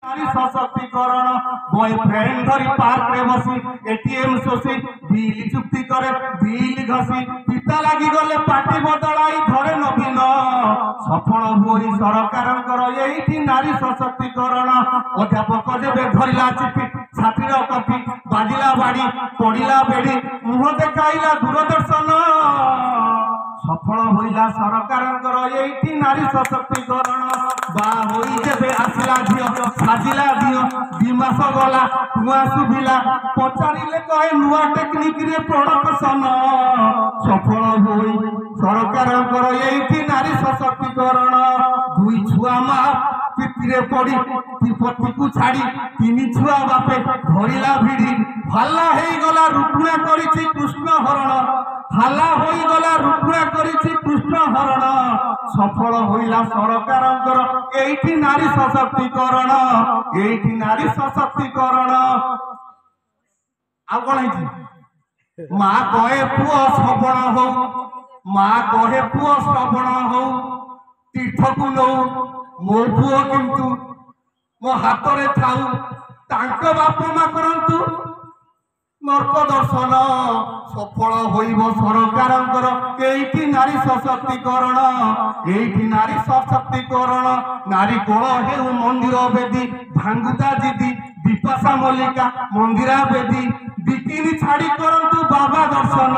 नारी सशक्तिकरण बॉयफ्रेंड धरी पार्क रे बसी एटीएम शोषी बिल चुक्ति करे बिल घसी पिता लगी गले पार्टी बदलाई धरे नवीन सफल हुई सरकार यही नारी सशक्तिकरण अध्यापक जेबे धरला चिपी छात्र कपी बाजिला बाड़ी पड़िला बेड़ी मुह देखाइला दूरदर्शन सफल होइला सरकार यही नारी सशक्तिकरण बा होई जेबे आसला झियो साजिला दियो दिमास गला कुआ सुभिला पचारिले कहे नुआ टेक्निक रे प्रोडक्शन सफल होई सरकार यही नारी सशक्तिकरण दुई छुआ मा पितिरे पड़ी पति को छाड़ी तीन छुआ बापे धरिला भिड़ी हल्ला हेई गला रुकुणा करिछि कृष्ण हरण हल्ला होई गला रुकुणा करिछि कृष्ण हरण सफल होइला सरकार एठी नारी सशक्तिकरण एठी नारी सशक्तिकरण आ कोन हेछि मां कहे पुओ श्रवण हो मां कहे पुओ श्रवण हो तीर्थ को नो मो पुओ किंतु मो हाथ रे थाउ तांको बाप मा करंतु नर्क दर्शन सफल होइब सरकार एठी नारी सशक्तिकरण एठी नारी सशक्तिकरण नारी कोल हेउ मंदिर बेदी भांगुता जिदी विपाशा मल्लिका मंदिरा बेदी बिकिनी छाड़ी करंतु बाबा दर्शन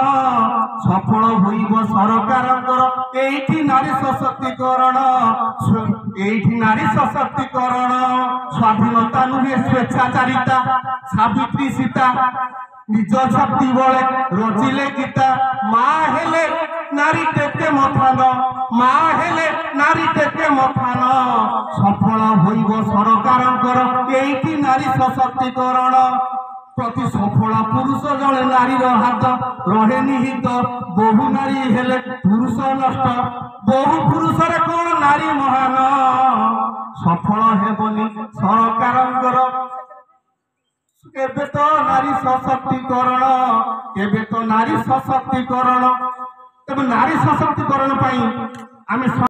सफल होइब सरकार एठी नारी सशक्तिकरण एठी नारी सशक्तिकरण स्वाधीनता नुहे स्वेच्छाचारिता सावित्री सीता निज शक्ति बले रचिले गीता माँ हेले नारी टेके मथान माँ हेले नारी टेके मथान सफल होइब सरकार एठी नारी सशक्तिकरण प्रति सफल पुरुष जड़े नारी हाथ रहे निहित बहु नारी हेले पुरुष नष्ट बहु पुरुष रे कौन नारी महान सफल हेबनी सरकार केबे तो नारी सशक्तिकरण केबे तो नारी सशक्तिकरण तब नारी सशक्तिकरण पाई आमे